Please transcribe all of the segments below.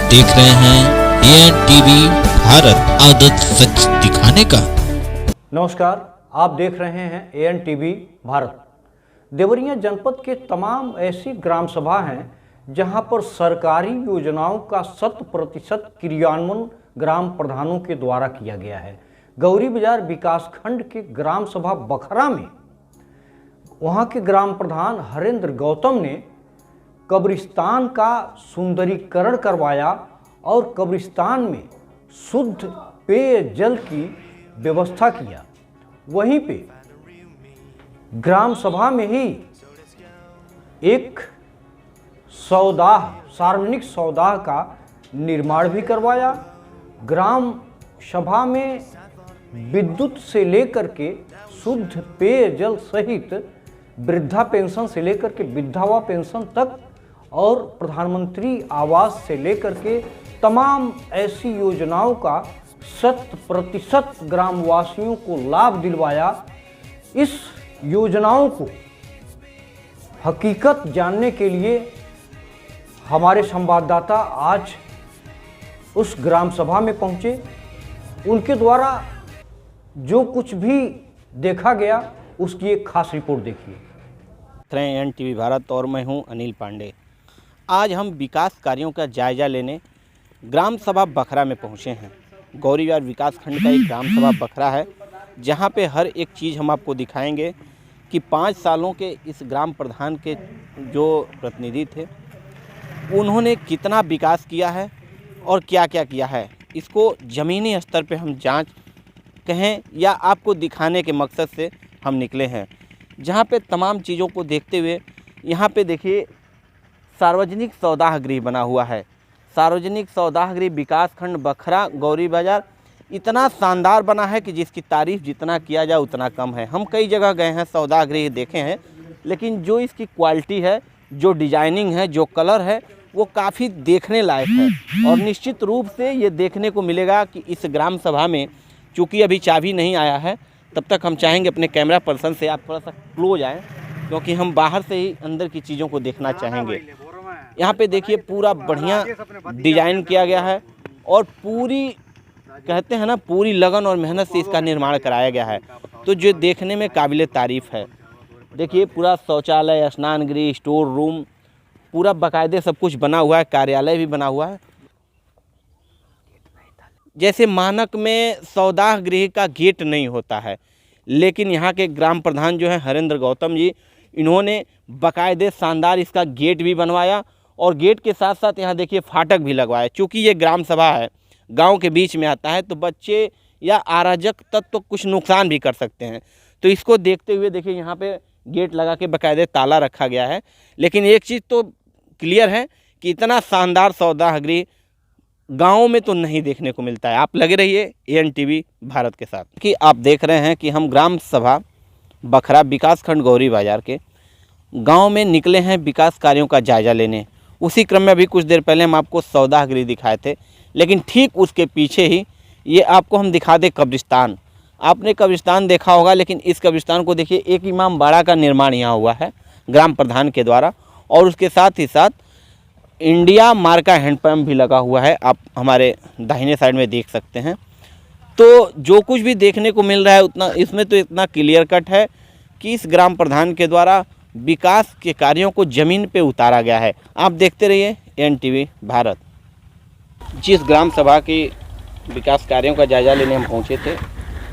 देख रहे हैं एएनटीवी भारत, आदत सच दिखाने का। नमस्कार, आप देख रहे हैं एएनटीवी भारत। देवरिया जनपद के तमाम ऐसी ग्राम सभा हैं जहां पर सरकारी योजनाओं का 100% क्रियान्वयन ग्राम प्रधानों के द्वारा किया गया है। गौरी बाजार विकास खंड के ग्राम सभा बखरा में वहां के ग्राम प्रधान हरेंद्र गौतम ने कब्रिस्तान का सुंदरीकरण करवाया और कब्रिस्तान में शुद्ध पेयजल की व्यवस्था किया। वहीं पे ग्राम सभा में ही एक सौदाह, सार्वजनिक सौदाह का निर्माण भी करवाया। ग्राम सभा में विद्युत से लेकर के शुद्ध पेयजल सहित वृद्धा पेंशन से लेकर के विधवा पेंशन तक और प्रधानमंत्री आवास से लेकर के तमाम ऐसी योजनाओं का 100% ग्रामवासियों को लाभ दिलवाया। इस योजनाओं को हकीकत जानने के लिए हमारे संवाददाता आज उस ग्राम सभा में पहुंचे। उनके द्वारा जो कुछ भी देखा गया उसकी एक खास रिपोर्ट देखिए। एएनटीवी भारत और मैं हूं अनिल पांडे। आज हम विकास कार्यों का जायजा लेने ग्राम सभा बखरा में पहुंचे हैं। गौरी बाजार विकास खंड का एक ग्राम सभा बखरा है जहां पे हर एक चीज़ हम आपको दिखाएंगे कि 5 सालों के इस ग्राम प्रधान के जो प्रतिनिधि थे उन्होंने कितना विकास किया है और क्या क्या किया है। इसको ज़मीनी स्तर पे हम जांच कहें या आपको दिखाने के मकसद से हम निकले हैं, जहां पे तमाम चीज़ों को देखते हुए यहाँ पे देखिए सार्वजनिक सौदाह गृह बना हुआ है। सार्वजनिक सौदाह गृह विकास खंड बखरा गौरी बाजार इतना शानदार बना है कि जिसकी तारीफ़ जितना किया जाए उतना कम है। हम कई जगह गए हैं, सौदाह गृह देखे हैं, लेकिन जो इसकी क्वालिटी है, जो डिजाइनिंग है, जो कलर है, वो काफ़ी देखने लायक है। और निश्चित रूप से ये देखने को मिलेगा कि इस ग्राम सभा में चूँकि अभी चाबी नहीं आया है, तब तक हम चाहेंगे अपने कैमरा पर्सन से आप थोड़ा सा क्लोज आएँ, क्योंकि हम बाहर से ही अंदर की चीज़ों को देखना चाहेंगे। यहाँ पे देखिए पूरा बढ़िया डिजाइन किया गया है और पूरी कहते हैं ना पूरी लगन और मेहनत से इसका निर्माण कराया गया है, तो जो देखने में काबिले तारीफ़ है। देखिए पूरा शौचालय, स्नान गृह, स्टोर रूम, पूरा बाकायदे सब कुछ बना हुआ है। कार्यालय भी बना हुआ है। जैसे मानक में सौदाह गृह का गेट नहीं होता है, लेकिन यहाँ के ग्राम प्रधान जो है हरेंद्र गौतम जी, इन्होंने बाकायदे शानदार इसका गेट भी बनवाया और गेट के साथ साथ यहाँ देखिए फाटक भी लगवाया। चूँकि ये ग्राम सभा है, गांव के बीच में आता है, तो बच्चे या अराजक तत्व तो कुछ नुकसान भी कर सकते हैं। तो इसको देखते हुए देखिए यहाँ पे गेट लगा के बाकायदे ताला रखा गया है। लेकिन एक चीज़ तो क्लियर है कि इतना शानदार सौदाह गृह गाँव में तो नहीं देखने को मिलता है। आप लगे रहिए एएनटीवी भारत के साथ कि आप देख रहे हैं कि हम ग्राम सभा बखरा विकास खंड गौरी बाजार के गांव में निकले हैं विकास कार्यों का जायजा लेने। उसी क्रम में अभी कुछ देर पहले हम आपको सौदाह गृह दिखाए थे, लेकिन ठीक उसके पीछे ही ये आपको हम दिखा दें कब्रिस्तान। आपने कब्रिस्तान देखा होगा, लेकिन इस कब्रिस्तान को देखिए एक इमाम बाड़ा का निर्माण यहाँ हुआ है ग्राम प्रधान के द्वारा, और उसके साथ ही साथ इंडिया मार्का हैंडपम्प भी लगा हुआ है। आप हमारे दाहिने साइड में देख सकते हैं। तो जो कुछ भी देखने को मिल रहा है उतना इसमें तो इतना क्लियर कट है कि इस ग्राम प्रधान के द्वारा विकास के कार्यों को ज़मीन पे उतारा गया है। आप देखते रहिए एएनटीवी भारत। जिस ग्राम सभा की विकास कार्यों का जायजा लेने हम पहुंचे थे,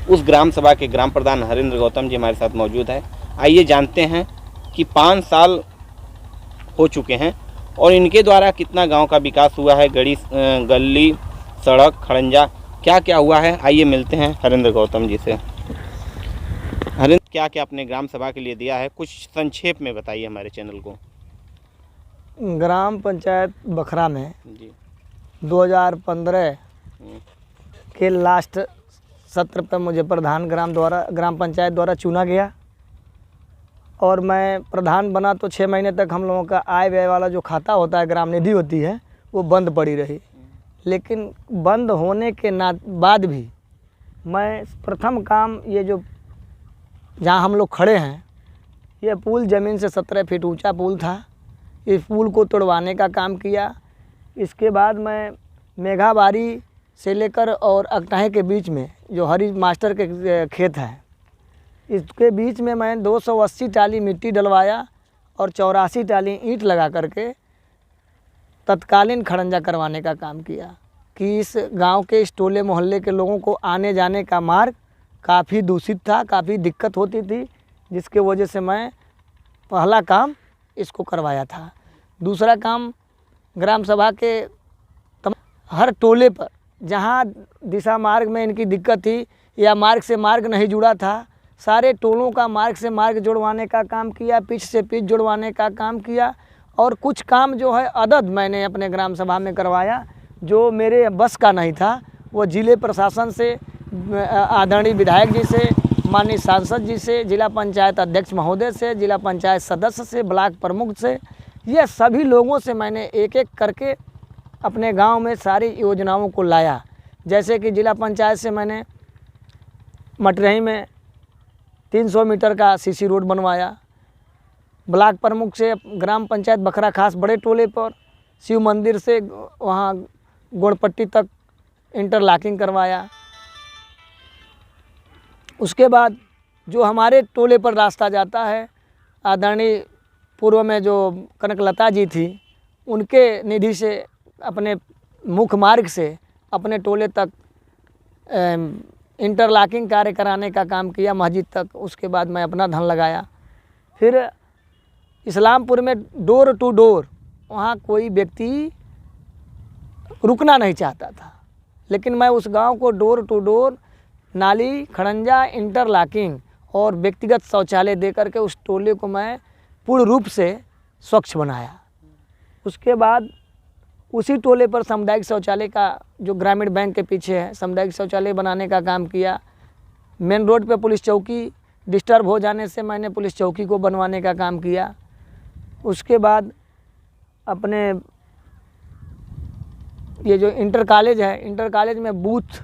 उस ग्राम सभा के ग्राम प्रधान हरेंद्र गौतम जी हमारे साथ मौजूद है। आइए जानते हैं कि 5 साल हो चुके हैं और इनके द्वारा कितना गांव का विकास हुआ है, गली, सड़क, खड़ंजा, क्या क्या हुआ है। आइए मिलते हैं हरेंद्र गौतम जी से। हरेंद्र, क्या क्या अपने ग्राम सभा के लिए दिया है, कुछ संक्षेप में बताइए हमारे चैनल को। ग्राम पंचायत बखरा में जी 2015 के लास्ट सत्र पर मुझे प्रधान ग्राम पंचायत द्वारा चुना गया और मैं प्रधान बना तो 6 महीने तक हम लोगों का आय व्यय वाला जो खाता होता है, ग्राम निधि होती है, वो बंद पड़ी रही। लेकिन बंद होने के बाद भी मैं प्रथम काम ये जो जहाँ हम लोग खड़े हैं, ये पुल ज़मीन से 17 फीट ऊंचा पुल था। इस पुल को तोड़वाने का काम किया। इसके बाद मैं मेघाबारी से लेकर और अकटाहे के बीच में जो हरी मास्टर के खेत है, इसके बीच में मैं 280 टाली मिट्टी डलवाया और 84 टाली ईंट लगा करके तत्कालीन खड़ंजा करवाने का काम किया कि इस गांव के इस टोले मोहल्ले के लोगों को आने जाने का मार्ग काफ़ी दूषित था, काफ़ी दिक्कत होती थी, जिसके वजह से मैं पहला काम इसको करवाया था। दूसरा काम ग्राम सभा के हर टोले पर जहां दिशा मार्ग में इनकी दिक्कत थी या मार्ग से मार्ग नहीं जुड़ा था, सारे टोलों का मार्ग से मार्ग जुड़वाने का काम किया, पिच से पिच जुड़वाने का काम किया और कुछ काम जो है अदद मैंने अपने ग्राम सभा में करवाया जो मेरे बस का नहीं था। वो जिले प्रशासन से, आदरणीय विधायक जी से, माननीय सांसद जी से, जिला पंचायत अध्यक्ष महोदय से, जिला पंचायत सदस्य से, ब्लॉक प्रमुख से, ये सभी लोगों से मैंने एक एक करके अपने गांव में सारी योजनाओं को लाया। जैसे कि जिला पंचायत से मैंने मटरही में 300 मीटर का सीसी रोड बनवाया। ब्लॉक प्रमुख से ग्राम पंचायत बखरा खास बड़े टोले पर शिव मंदिर से वहाँ गोड़पट्टी तक इंटरलॉकिंग करवाया। उसके बाद जो हमारे टोले पर रास्ता जाता है, आदरणीय पूर्व में जो कनकलता जी थी, उनके निधि से अपने मुख्य मार्ग से अपने टोले तक इंटरलॉकिंग कार्य कराने का काम किया, मस्जिद तक। उसके बाद मैं अपना धन लगाया। फिर इस्लामपुर में डोर टू डोर, वहाँ कोई व्यक्ति रुकना नहीं चाहता था, लेकिन मैं उस गांव को डोर टू डोर नाली, खड़ंजा, इंटरलॉकिंग और व्यक्तिगत शौचालय दे करके उस टोले को मैं पूर्ण रूप से स्वच्छ बनाया। उसके बाद उसी टोले पर सामुदायिक शौचालय का, जो ग्रामीण बैंक के पीछे है, सामुदायिक शौचालय बनाने का काम किया। मेन रोड पे पुलिस चौकी डिस्टर्ब हो जाने से मैंने पुलिस चौकी को बनवाने का काम किया। उसके बाद अपने ये जो इंटर कॉलेज है, इंटर कॉलेज में बूथ,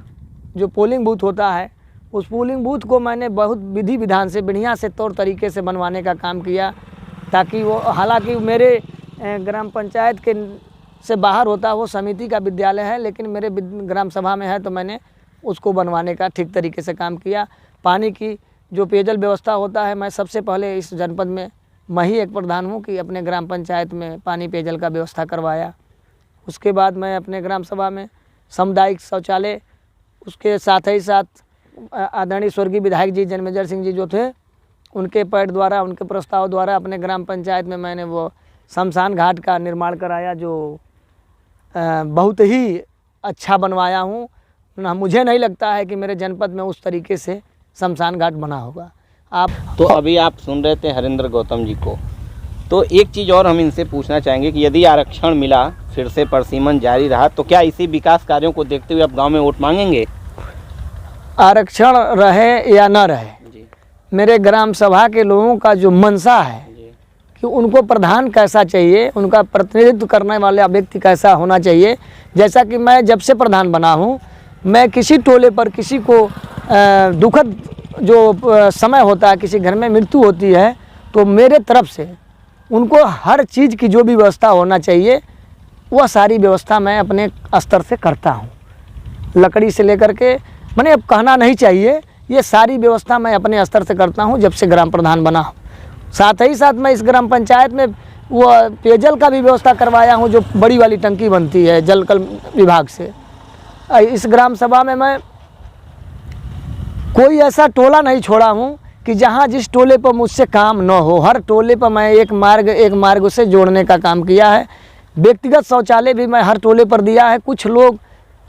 जो पोलिंग बूथ होता है, उस पोलिंग बूथ को मैंने बहुत विधि विधान से, बढ़िया से तौर तरीके से बनवाने का काम किया, ताकि वो, हालांकि मेरे ग्राम पंचायत के से बाहर होता, वो समिति का विद्यालय है, लेकिन मेरे ग्राम सभा में है, तो मैंने उसको बनवाने का ठीक तरीके से काम किया। पानी की जो पेयजल व्यवस्था होता है, मैं सबसे पहले इस जनपद में मैं ही एक प्रधान हूँ कि अपने ग्राम पंचायत में पानी पेयजल का व्यवस्था करवाया। उसके बाद मैं अपने ग्राम सभा में सामुदायिक शौचालय, उसके साथ ही साथ आदरणीय स्वर्गीय विधायक जी जन्मेजय सिंह जी जो थे, उनके पैड द्वारा, उनके प्रस्ताव द्वारा अपने ग्राम पंचायत में मैंने वो शमशान घाट का निर्माण कराया, जो बहुत ही अच्छा बनवाया हूँ। मुझे नहीं लगता है कि मेरे जनपद में उस तरीके से शमशान घाट बना होगा। आप तो अभी आप सुन रहे थे हरेंद्र गौतम जी को, तो एक चीज़ और हम इनसे पूछना चाहेंगे कि यदि आरक्षण मिला, फिर से परसीमन जारी रहा, तो क्या इसी विकास कार्यों को देखते हुए आप गांव में वोट मांगेंगे? आरक्षण रहे या न रहे, मेरे ग्राम सभा के लोगों का जो मंशा है कि उनको प्रधान कैसा चाहिए, उनका प्रतिनिधित्व करने वाला व्यक्ति कैसा होना चाहिए। जैसा कि मैं जब से प्रधान बना हूँ, मैं किसी टोले पर किसी को दुखद जो समय होता है, किसी घर में मृत्यु होती है, तो मेरे तरफ से उनको हर चीज़ की जो भी व्यवस्था होना चाहिए, वह सारी व्यवस्था मैं अपने स्तर से करता हूँ। लकड़ी से लेकर के, मैंने अब कहना नहीं चाहिए, ये सारी व्यवस्था मैं अपने स्तर से करता हूँ जब से ग्राम प्रधान बना हूँ। साथ ही साथ मैं इस ग्राम पंचायत में वो पेयजल का भी व्यवस्था करवाया हूँ, जो बड़ी वाली टंकी बनती है जल कल विभाग से। इस ग्राम सभा में मैं कोई ऐसा टोला नहीं छोड़ा हूँ कि जहाँ जिस टोले पर मुझसे काम न हो। हर टोले पर मैं एक मार्ग से जोड़ने का काम किया है। व्यक्तिगत शौचालय भी मैं हर टोले पर दिया है। कुछ लोग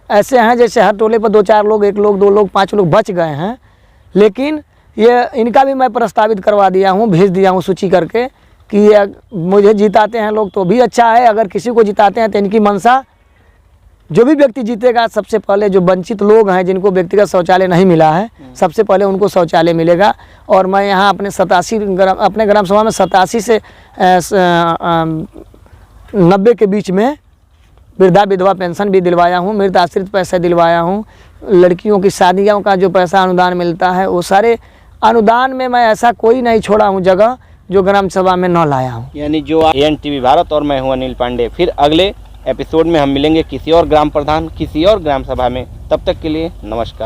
ऐसे हैं जैसे हर टोले पर 2-4 लोग, 1 लोग, 2 लोग, 5 लोग बच गए हैं, लेकिन ये इनका भी मैं प्रस्तावित करवा दिया हूँ, भेज दिया हूँ सूची करके कि मुझे जिताते हैं लोग तो भी अच्छा है, अगर किसी को जिताते हैं तो इनकी मंशा, जो भी व्यक्ति जीतेगा सबसे पहले जो वंचित लोग हैं जिनको व्यक्तिगत शौचालय नहीं मिला है, सबसे पहले उनको शौचालय मिलेगा। और मैं यहाँ अपने 87 अपने ग्राम सभा में 87 से 90 के बीच में वृद्धा विधवा पेंशन भी दिलवाया हूँ, मृत आश्रित पैसे दिलवाया हूँ, लड़कियों की शादियों का जो पैसा अनुदान मिलता है, वो सारे अनुदान में मैं ऐसा कोई नहीं छोड़ा हूँ जगह जो ग्राम सभा में न लाया हूँ। यानी जो ANTV भारत और मैं हूँ अनिल पांडे, फिर अगले एपिसोड में हम मिलेंगे किसी और ग्राम प्रधान, किसी और ग्राम सभा में। तब तक के लिए नमस्कार।